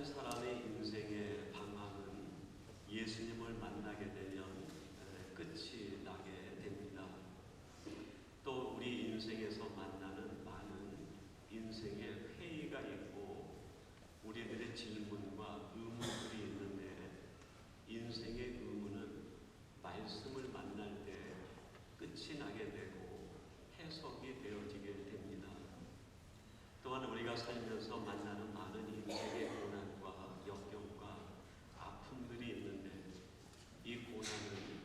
한 사람의 인생의 방황은 예수님을 만나게 되면 끝이 나게 됩니다. 또 우리 인생에서 만나는 많은 인생의 회의가 있고 우리들의 질문과 의문들이 있는데, 인생의 의문은 말씀을 만날 때 끝이 나게 되고 해석이 되어지게 됩니다. 또한 우리가 살면서 만나는 많은 인생의 고난과 역경과 아픔들이 있는데, 이 고난은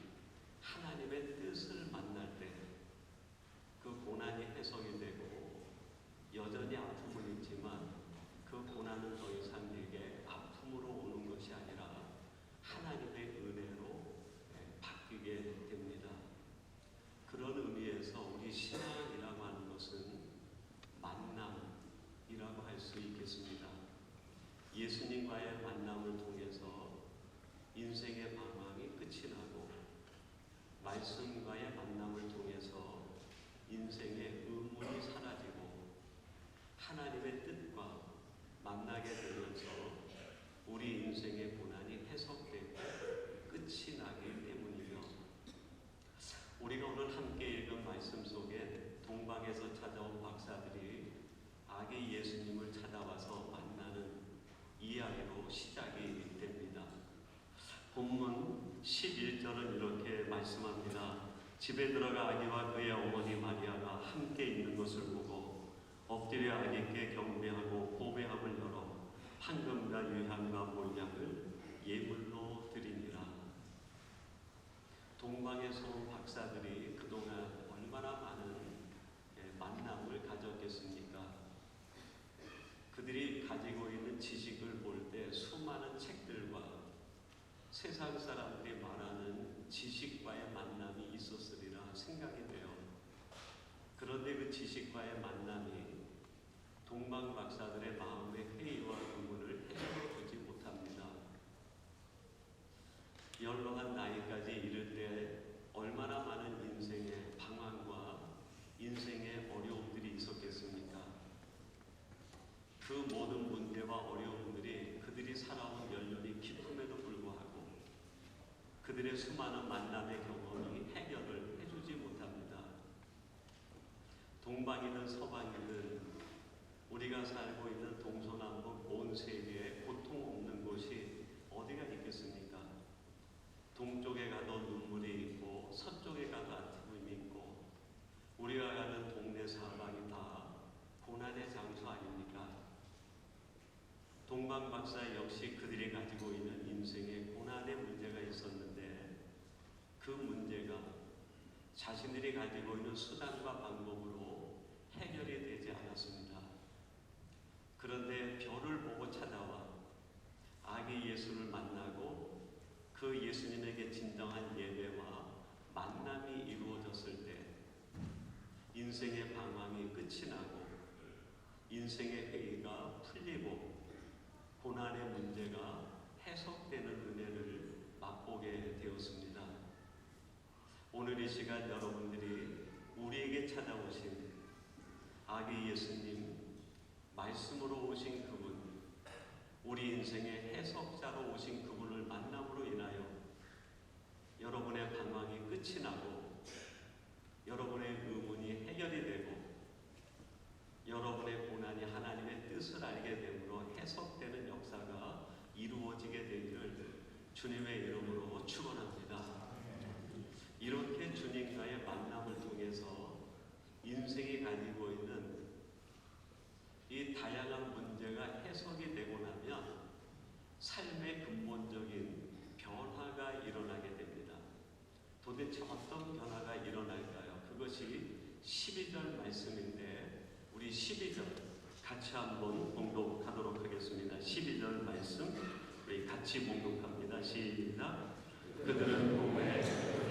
하나님의 뜻을 만날 때 그 고난이 해석이 되고, 여전히 아픔은 있지만 그 고난은 더 이상 내게 아픔으로 오는 것이 아니라 하나님의 은혜로 바뀌게 됩니다. 그런 의미에서 우리 신앙이라고 하는 것은 만남이라고 할 수 있겠습니다. 예수님과의 만남을 통해서 인생의 방황이 끝이 나고, 말씀과의 만남을 통해서 인생의 의문이 사라지고 하나님의 뜻과 만나게 되면서 우리 인생의 고난이 해석되고 끝이 나기 때문이며, 우리가 오늘 함께 읽은 말씀 속에 동방에서 찾아온 박사들이 아기 예수님을 찾아와서 만나는 이야기로 시작이 됩니다. 본문 11절은 이렇게 말씀합니다. 집에 들어가 아기와 그의 어머니 마리아가 함께 있는 것을 보고 엎드려 아기께 경배하고 보배함을 열어 황금과 유향과 몰약을 예물로 드리니라. 동방에서 온 박사들이 그동안 얼마나 많은 만남을 가졌겠습니까? 그들이 가지고 있는 지식을 볼 때 수많은 책들과 세상 사람들이 말하는 지식과의 만남이 있었으리라 생각이 돼요. 그런데 그 지식과의 만남이 동방 박사들의 마음의 회의와 의문을 해결해주지 못합니다. 연로한 나이까지 이를 때 얼마나 많은 인생의 방황과 인생의 어려움들이 있었겠습니까? 그 모든 문제와 어려움들이 그들이 살아온 연륜이 깊음에도 불구하고 그들의 수많은 만남의 경험이 해결을 해주지 못합니다. 동방이든 서방이든 우리가 살고 있는 동서남북 온 세계에 고통 없는 곳이 어디가 있겠습니까? 동쪽에 가도 눈물이 있고 서쪽에 가도 아픔이 있고, 우리가 가는 동네 사방이 다 고난의 장소 아닙니까? 동방 박사 역시 그들이 가지고 있는 인생의 고난의 문제가 있었는데, 그 문제가 자신들이 가지고 있는 수단과 방법으로 해결이 되지 않았습니다. 그런데 별을 보고 찾아와 아기 예수를 만나고 그 예수님에게 진정한 예배와 만남이 이루어졌을 때 인생의 방황이 끝이 나고 인생의 회의가 풀리고 고난의 문제가 해석되는 은혜를 맛보게 되었습니다. 오늘 이 시간 여러분들이 우리에게 찾아오신 아기 예수님, 말씀으로 오신 그분, 우리 인생의 해석자로 오신 그분을 만남으로 인하여 여러분의 방황이 끝이 나고 여러분의 의문이 해결이 되고 여러분의 고난이 하나님의 뜻을 알게 되므로 해석되는 역사가 이루어지게 되기를 주님의 이름으로 축원합니다. 이렇게 주님과의 만남을 통해서 인생이 가지고 있는 이 다양한 문제가 해석이 되고 나면 삶의 근본적인 변화가 일어나게 됩니다. 도대체 어떤 변화가 일어날까요? 그것이 12절 말씀인데, 우리 12절 같이 한번 봉독하도록 하겠습니다. 12절 말씀 우리 같이 봉독합니다. 시작. 그들은 후에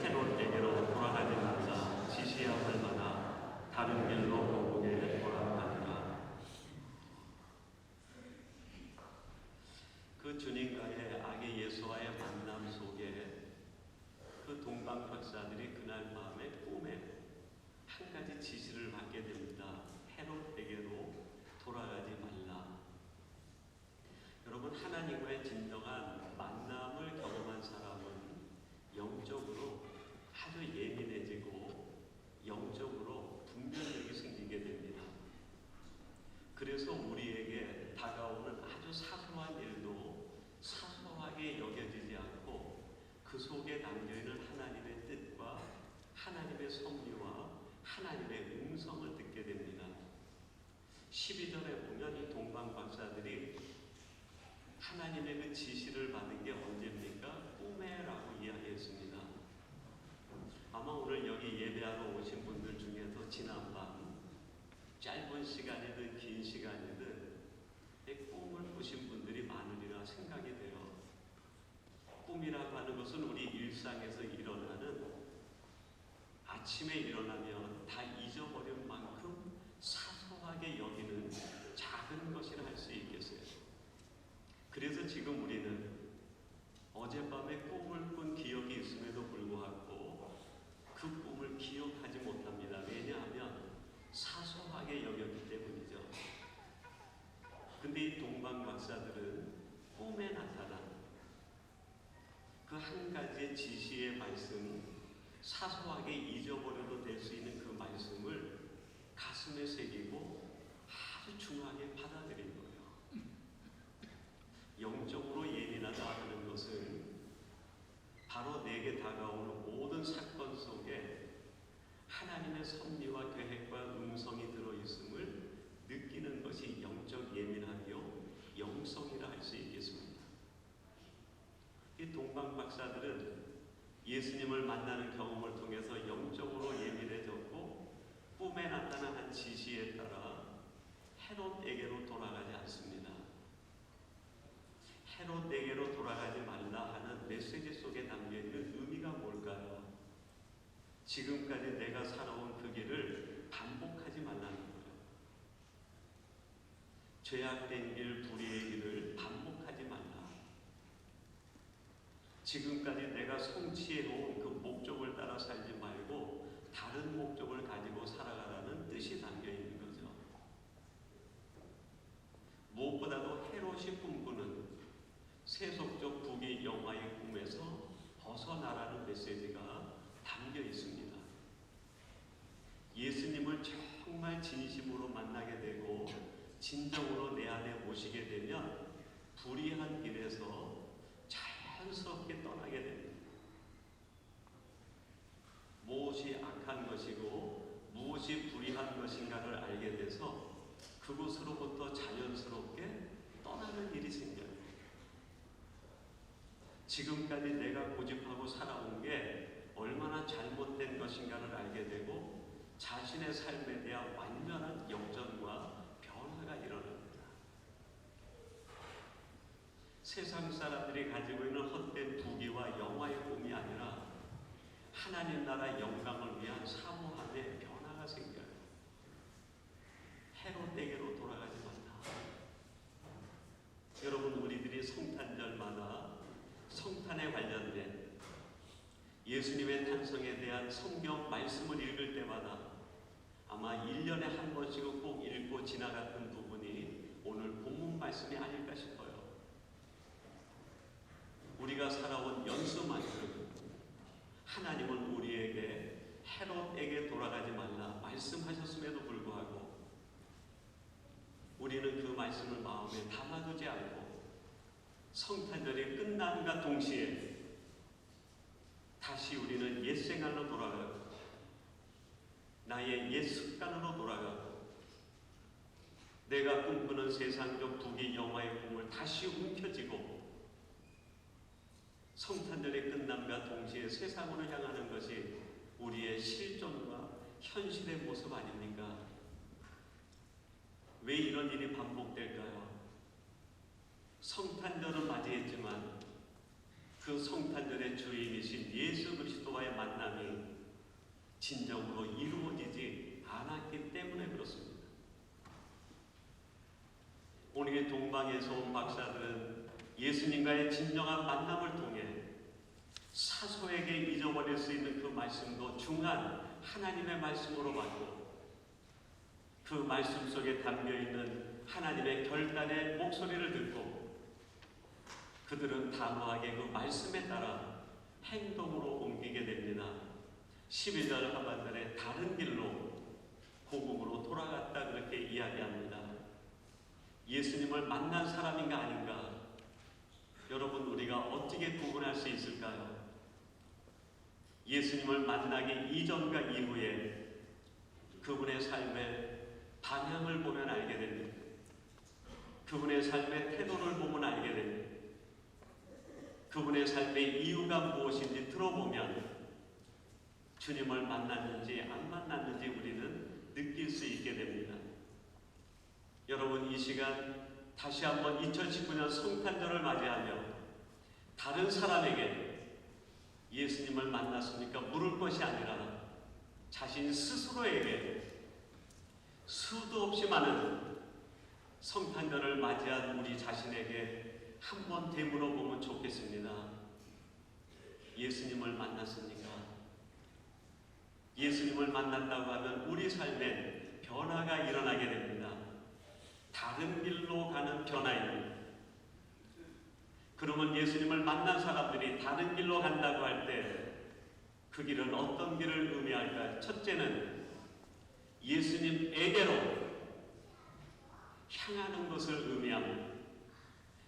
헤롯에게로 돌아가지 말라 지시함을 받아 다른 길로 거북에 돌아가니라. 그 주님과의 아기 예수와의 만남 속에 그 동방 박사들이 그날 밤에 꿈에 한 가지 지시를 받게 됩니다. 헤롯에게로 돌아가지 말라. 여러분, 하나님 하나님과의 진정한 만남을 경험한 사람은 영적으로 아주 예민해지고 영적으로 분별력이 생기게 됩니다. 그래서 우리에게 다가오는 아주 사소한 일도 사소하게 여겨지지 않고 그 속에 담겨있는 하나님의 뜻과 하나님의 섭리와 하나님의 음성을 듣게 됩니다. 12절에 보면 이 동방 박사들이 하나님의 그 지시를 받은 게 언제입니까? 꿈에라고 이야기했습니다. 아마 오늘 여기 예배하러 오신 분들 중에도 지난밤 짧은 시간이든 긴 시간이든 꿈을 꾸신 분들이 많으리라 생각이 돼요. 꿈이라고 하는 것은 우리 일상에서 일어나는 아침에 일어나면 다 잊어버린 만큼 사소하게 여기는 작은 것이라 할 수 있겠어요. 그래서 지금 우리는 어젯밤에 꿈을 꾼 기억이 있음에도 불구하고 그 꿈을 기억하지 못합니다. 왜냐하면 사소하게 여겼기 때문이죠. 근데 이 동방 박사들은 꿈에 나타난 그 한 가지의 지시의 말씀, 사소하게 잊어버려도 될 수 있는 그 말씀을 가슴에 새기고 아주 중요하게 받아들인 거예요. 영적으로 예민하다 하는 것은 바로 내게 다가오는 모든 사건 속에 하나님의 섭리와 계획과 음성이 들어있음을 느끼는 것이 영적 예민하며 영성이라 할 수 있겠습니다. 이 동방 박사들은 예수님을 만나는 경험을 통해서 영적으로 예민해졌고 꿈에 나타난 한 지시에 따라 헤롯에게로 돌아가지 않습니다. 헤롯에게로 돌아가지 말라 하는 메시지 속에 담겨있는 의미가 뭘까요? 지금까지 내가 살아온 그 길을 반복하지 말라는 거예요. 죄악된 길, 불의의 길을 반복하지 말라. 지금까지 내가 성취해온 그 목적을 따라 살지 말고 다른 목적을 가지고 살아가라는 뜻이 담겨있는 거죠. 무엇보다도 헤롯이 꿈꾸는 세속적 부귀 영화의 꿈에서 벗어나라는 메시지가 담겨 있습니다. 예수님을 정말 진심으로 만나게 되고 진정으로 내 안에 모시게 되면 불의한 길에서 자연스럽게 떠나게 됩니다. 무엇이 악한 것이고 무엇이 불의한 것인가를 알게 돼서 그곳으로부터 자연스럽게 떠나는 일이 생겨요. 지금까지 내가 고집하고 살아온 게 얼마나 잘못된 것인가를 알게 되고 자신의 삶에 대한 완전한 역전과 변화가 일어납니다. 세상 사람들이 가지고 있는 헛된 부귀와 영화의 꿈이 아니라 하나님 나라 영광을 위한 사모함의 변화가 생겨요. 헤롯에게로 돌아가지 말라. 여러분, 우리들이 성탄절마다 성탄에 관련된 예수님의 탄생에 대한 성경 말씀을 읽을 때마다 아마 1년에 한 번씩은 꼭 읽고 지나갔던 부분이 오늘 본문 말씀이 아닐까 싶어요. 우리가 살아온 연수만큼 하나님은 우리에게 헤롯에게 돌아가지 말라 말씀하셨음에도 불구하고 우리는 그 말씀을 마음에 담아두지 않고 성탄절이 끝남과 동시에 다시 우리는 옛 생활로 돌아가고 나의 옛 습관으로 돌아가고 내가 꿈꾸는 세상적 부귀 영화의 꿈을 다시 움켜쥐고 성탄절의 끝남과 동시에 세상으로 향하는 것이 우리의 실존과 현실의 모습 아닙니까? 왜 이런 일이 반복될까요? 성탄절을 맞이했지만 그 성탄절의 주인이신 예수 그리스도와의 만남이 진정으로 이루어지지 않았기 때문에 그렇습니다. 오늘 동방에서 온 박사들은 예수님과의 진정한 만남을 통해 사소에게 잊어버릴 수 있는 그 말씀도 중한 하나님의 말씀으로 받고 그 말씀 속에 담겨있는 하나님의 결단의 목소리를 듣고 그들은 단호하게 그 말씀에 따라 행동으로 옮기게 됩니다. 12절 하반절에 다른 길로 복음으로 돌아갔다 그렇게 이야기합니다. 예수님을 만난 사람인가 아닌가? 여러분, 우리가 어떻게 구분할 수 있을까요? 예수님을 만나기 이전과 이후에 그분의 삶의 방향을 보면 알게 됩니다. 그분의 삶의 태도를 보면 알게 됩니다. 그분의 삶의 이유가 무엇인지 들어보면 주님을 만났는지 안 만났는지 우리는 느낄 수 있게 됩니다. 여러분, 이 시간 다시 한번 2019년 성탄절을 맞이하며 다른 사람에게 예수님을 만났습니까? 물을 것이 아니라 자신 스스로에게 수도 없이 많은 성탄절을 맞이한 우리 자신에게 한번 되물어 보면 좋겠습니다. 예수님을 만났습니까? 예수님을 만났다고 하면 우리 삶에 변화가 일어나게 됩니다. 다른 길로 가는 변화입니다. 그러면 예수님을 만난 사람들이 다른 길로 간다고 할 때 그 길은 어떤 길을 의미할까요? 첫째는 예수님에게로 향하는 것을 의미합니다.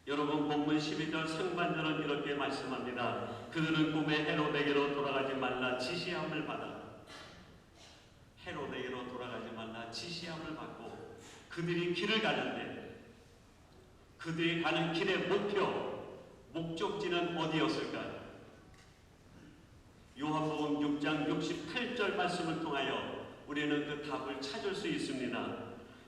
여러분, 본문 12절 상반절은 이렇게 말씀합니다. 그들은 꿈에 헤로데게로 돌아가지 말라 지시함을 받아. 헤로데게로 돌아가지 말라 지시함을 받고 그들이 길을 가는데 그들이 가는 길의 목적지는 어디였을까요? 요한복음 6장 68절 말씀을 통하여 우리는 그 답을 찾을 수 있습니다.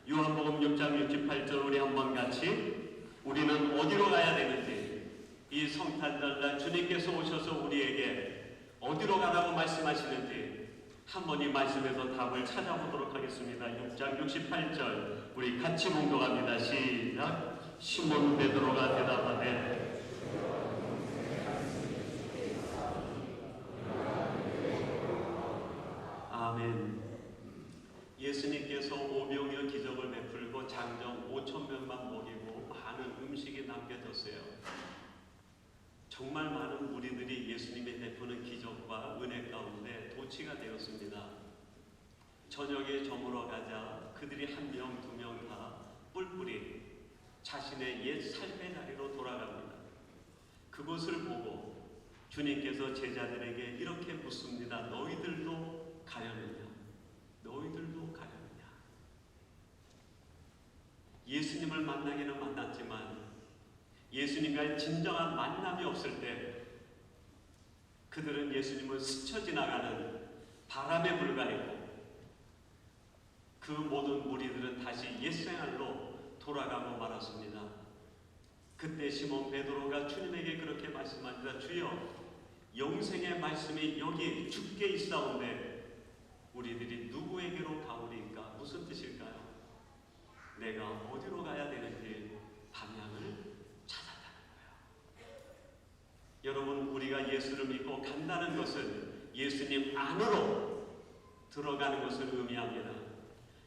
요한복음 6장 68절 우리 한번 같이, 우리는 어디로 가야 되는지, 이 성탄절날 주님께서 오셔서 우리에게 어디로 가라고 말씀하시는지 한번 이 말씀에서 답을 찾아보도록 하겠습니다. 6장 68절 우리 같이 봉독합니다. 시작. 시몬 베드로가 대답하되 아멘. 예수님께서 오병이어 기적을 베풀고 장정 5,000명만 먹이고 많은 음식이 남겨졌어요. 정말 많은 무리들이 예수님이 베푸는 기적과 은혜 가운데 도취가 되었습니다. 저녁에 저물어 가자 그들이 1명, 2명 다 뿔뿔이 자신의 옛 삶의 자리로 돌아갑니다. 그것을 보고 주님께서 제자들에게 이렇게 묻습니다. 너희들도 가려느냐? 너희들도 가려느냐? 예수님을 만나기는 만났지만 예수님과의 진정한 만남이 없을 때 그들은 예수님을 스쳐 지나가는 바람에 불과했고 그 모든 무리들은 다시 옛생활로 돌아가고 말았습니다. 그때 시몬 베드로가 주님에게 그렇게 말씀합니다. 주여, 영생의 말씀이 여기 주께 있사온데 우리들이 누구에게로 가오리까? 무슨 뜻일까요? 내가 어디로 가야 되는지 방향을 찾아가는 거예요. 여러분, 우리가 예수를 믿고 간다는 것은 예수님 안으로 들어가는 것을 의미합니다.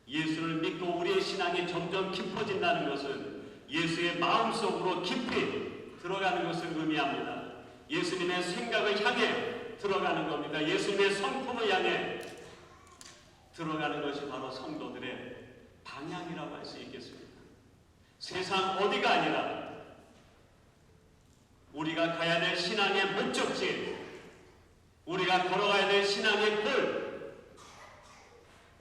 예수를 믿고 우리의 신앙이 점점 깊어진다는 것은 예수의 마음속으로 깊이 들어가는 것을 의미합니다. 예수님의 생각을 향해 들어가는 겁니다. 예수님의 성품을 향해 들어가는 것이 바로 성도들의 방향이라고 할 수 있겠습니다. 세상 어디가 아니라 우리가 가야 될 신앙의 목적지, 우리가 걸어가야 될 신앙의 길,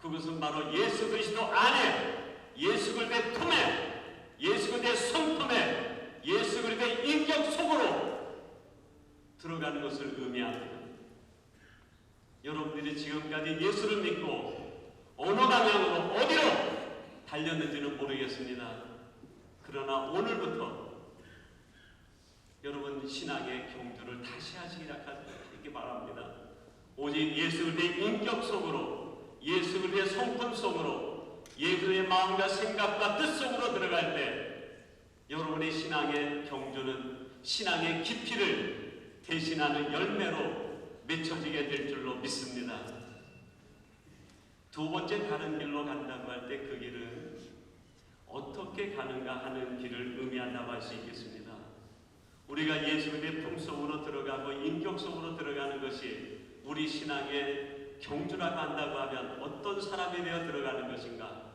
그것은 바로 예수 그리스도 안에, 예수 그리스도의 품에, 예수 그리스도의 성품에, 예수 그리스도의 인격 속으로 들어가는 것을 의미합니다. 여러분들이 지금까지 예수를 믿고 어느 방향으로 어디로 달렸는지는 모르겠습니다. 그러나 오늘부터 여러분 신앙의 경주를 다시 하시기 바랍니다. 오직 예수 그리스도의 인격 속으로, 예수 그리스도의 성품 속으로, 예수의 마음과 생각과 뜻 속으로 들어갈 때 여러분의 신앙의 경주는 신앙의 깊이를 대신하는 열매로 맺혀지게 될 줄로 믿습니다. 두 번째 다른 길로 간다고 할 때 그 길은 어떻게 가는가 하는 길을 의미한다고 할 수 있겠습니다. 우리 우리가 예수님의 품속으로 들어가고 인격 속으로 들어가는 것이 우리 신앙의 경주라고 한다고 하면 어떤 사람이 되어 들어가는 것인가?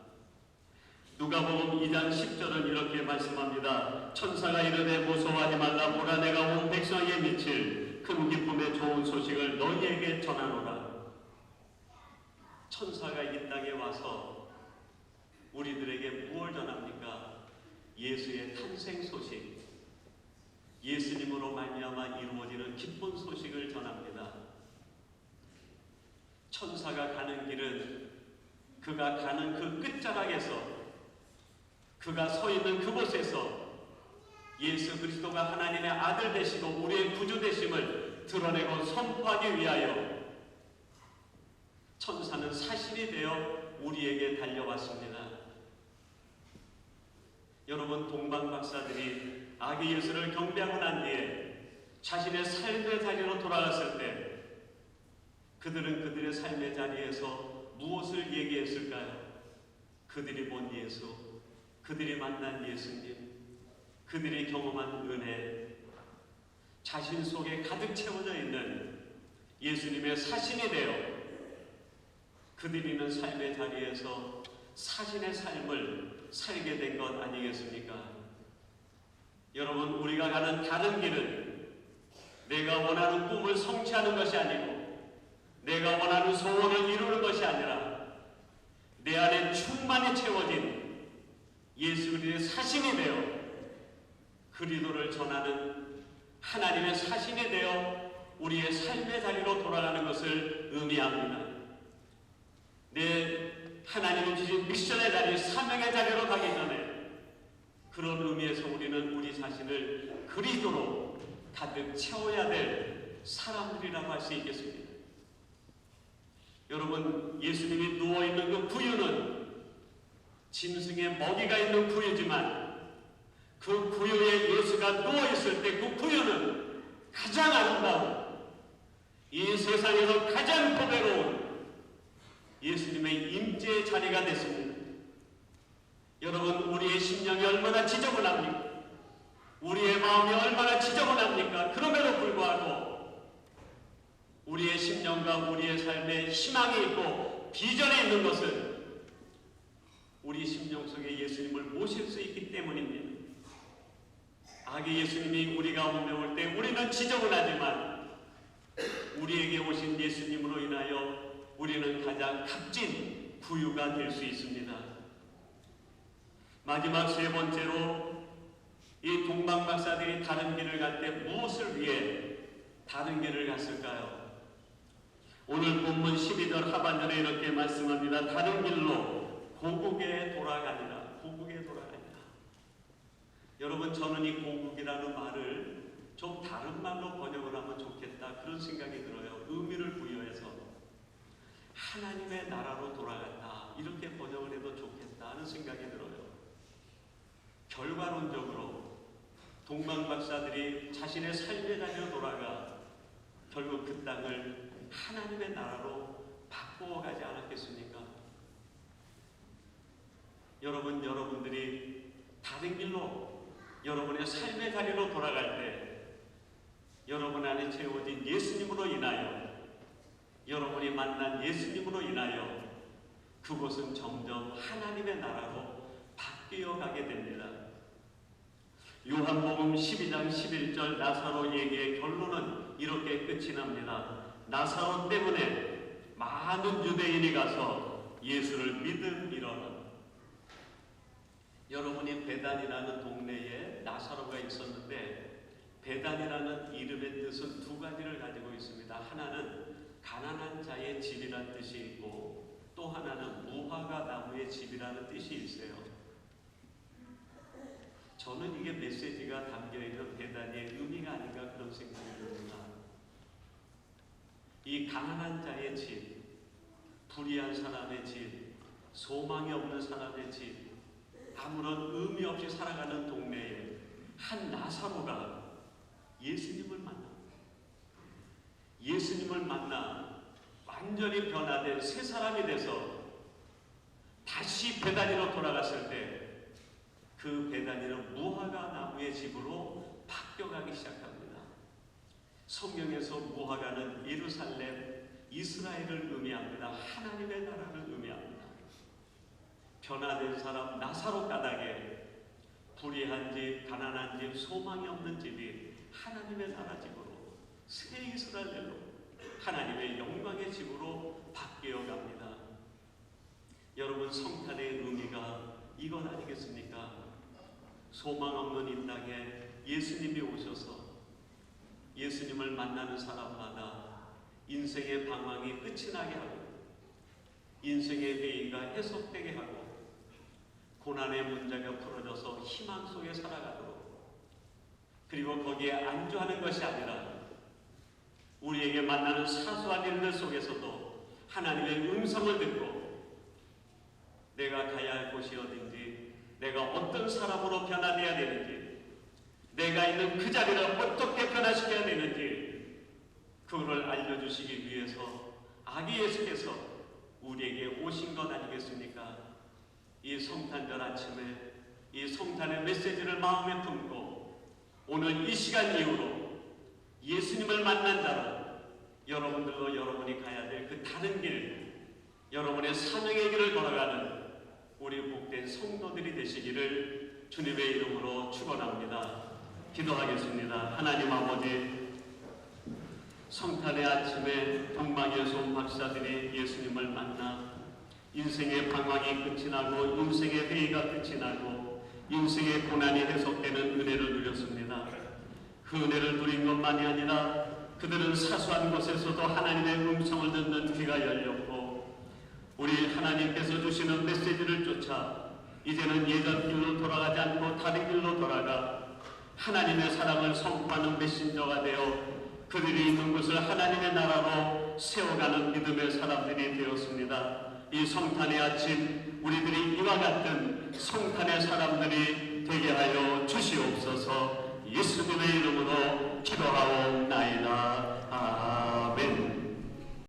누가복음 2장 10절은 이렇게 말씀합니다. 천사가 이르되 무서워하지 말라. 보라, 내가 온 백성에게 미칠 큰 기쁨의 좋은 소식을 너희에게 전하노라. 천사가 이 땅에 와서 우리들에게 무엇을 전합니까? 예수의 탄생 소식, 예수님으로 말미암아 이루어지는 기쁜 소식을 전합니다. 천사가 가는 길은 그가 가는 그 끝자락에서, 그가 서 있는 그곳에서 예수 그리스도가 하나님의 아들 되시고 우리의 구주 되심을 드러내고 선포하기 위하여 천사는 사신이 되어 우리에게 달려왔습니다. 여러분, 동방박사들이 아기 예수를 경배하고 난 뒤에 자신의 삶의 자리로 돌아갔을 때 그들은 그들의 삶의 자리에서 무엇을 얘기했을까요? 그들이 본 예수, 그들이 만난 예수님, 그들이 경험한 은혜, 자신 속에 가득 채워져 있는 예수님의 사신이 되어 그들이 있는 삶의 자리에서 사신의 삶을 살게 된 것 아니겠습니까? 여러분, 우리가 가는 다른 길은 내가 원하는 꿈을 성취하는 것이 아니고 내가 원하는 소원을 이루는 것이 아니라 내 안에 충만히 채워진 예수 그리스도의 사신이 되어 그리스도를 전하는 하나님의 사신이 되어 우리의 삶의 자리로 돌아가는 것을 의미합니다. 내 하나님이 주신 미션의 자리, 사명의 자리로 가기 전에 그런 의미에서 우리는 우리 자신을 그리스도로 가득 채워야 될 사람들이라고 할 수 있겠습니다. 여러분, 예수님이 누워있는 그 구유는 짐승의 먹이가 있는 구유지만 그 구유에 예수가 누워있을 때 그 구유는 가장 아름다운, 이 세상에서 가장 보배로운 예수님의 임재의 자리가 됐습니다. 여러분, 우리의 심령이 얼마나 지저분합니까? 우리의 마음이 얼마나 지저분합니까? 그럼에도 불구하고 우리의 심령과 우리의 삶에 희망이 있고 비전이 있는 것은 우리 심령 속에 예수님을 모실 수 있기 때문입니다. 아기 예수님이 우리 가운데 올 때 우리는 지저분하지만 우리에게 오신 예수님으로 인하여 우리는 가장 값진 구유가 될 수 있습니다. 마지막 세 번째로, 이 동방박사들이 다른 길을 갈 때 무엇을 위해 다른 길을 갔을까요? 오늘 본문 12절 하반절에 이렇게 말씀합니다. 다른 길로 고국에 돌아가니라. 고국에 돌아가니라. 여러분, 저는 이 고국이라는 말을 좀 다른 말로 번역을 하면 좋겠다, 그런 생각이 들어요. 의미를 부여해서 하나님의 나라로 돌아간다, 이렇게 번역을 해도 좋겠다 하는 생각이 들어요. 결과론적으로 동방박사들이 자신의 삶의 자리로 돌아가 결국 그 땅을 하나님의 나라로 바꾸어 가지 않았겠습니까? 여러분, 여러분들이 다른 길로 여러분의 삶의 자리로 돌아갈 때 여러분 안에 채워진 예수님으로 인하여, 여러분이 만난 예수님으로 인하여 그곳은 점점 하나님의 나라로 바뀌어 가게 됩니다. 요한복음 12장 11절 나사로 얘기의 결론은 이렇게 끝이 납니다. 나사로 때문에 많은 유대인이 가서 예수를 믿음이로라. 여러분이 베단이라는 동네에 나사로가 있었는데, 베단이라는 이름의 뜻은 두 가지를 가지고 있습니다. 하나는 가난한 자의 집이라는 뜻이 있고, 또 하나는 무화과 나무의 집이라는 뜻이 있어요. 저는 이게 메시지가 담겨있는 베단의 의미가 아닌가 그런 생각이 듭니다. 이 가난한 자의 집, 불의한 사람의 집, 소망이 없는 사람의 집, 아무런 의미 없이 살아가는 동네에 한 나사로가 예수님을 만납니다. 예수님을 만나 완전히 변화된 새 사람이 돼서 다시 베다니로 돌아갔을 때 그 베다니는 무화과 나무의 집으로 바뀌어가기 시작합니다. 성경에서 무화과는 예루살렘, 이스라엘을 의미합니다. 하나님의 나라를 의미합니다. 변화된 사람, 나사로 까닭에 불의한 집, 가난한 집, 소망이 없는 집이 하나님의 나라 집으로, 새 이스라엘로 하나님의 영광의 집으로 바뀌어 갑니다. 여러분, 성탄의 의미가 이건 아니겠습니까? 소망 없는 이 땅에 예수님이 오셔서 예수님을 만나는 사람마다 인생의 방황이 끝이 나게 하고, 인생의 회의가 해석되게 하고, 고난의 문제가 풀어져서 희망 속에 살아가도록, 그리고 거기에 안주하는 것이 아니라 우리에게 만나는 사소한 일들 속에서도 하나님의 음성을 듣고 내가 가야 할 곳이 어딘지, 내가 어떤 사람으로 변화되어야 되는지, 내가 있는 그 자리를 어떻게 변화시켜야 되는지 그거를 알려주시기 위해서 아기 예수께서 우리에게 오신 것 아니겠습니까? 이 성탄절 아침에 이 성탄의 메시지를 마음에 품고 오늘 이 시간 이후로 예수님을 만난 자로 여러분들도 여러분이 가야 될 그 다른 길, 여러분의 사명의 길을 걸어가는 우리 복된 성도들이 되시기를 주님의 이름으로 축원합니다. 기도하겠습니다. 하나님 아버지, 성탄의 아침에 동방에서 온 박사들이 예수님을 만나 인생의 방황이 끝이 나고 인생의 회의가 끝이 나고 인생의 고난이 해석되는 은혜를 누렸습니다. 그 은혜를 누린 것만이 아니라 그들은 사소한 곳에서도 하나님의 음성을 듣는 귀가 열렸고, 우리 하나님께서 주시는 메시지를 쫓아 이제는 예전 길로 돌아가지 않고 다른 길로 돌아가 하나님의 사랑을 선포하는 메신저가 되어 그들이 있는 곳을 하나님의 나라로 세워가는 믿음의 사람들이 되었습니다. 이 성탄의 아침 우리들이 이와 같은 성탄의 사람들이 되게 하여 주시옵소서.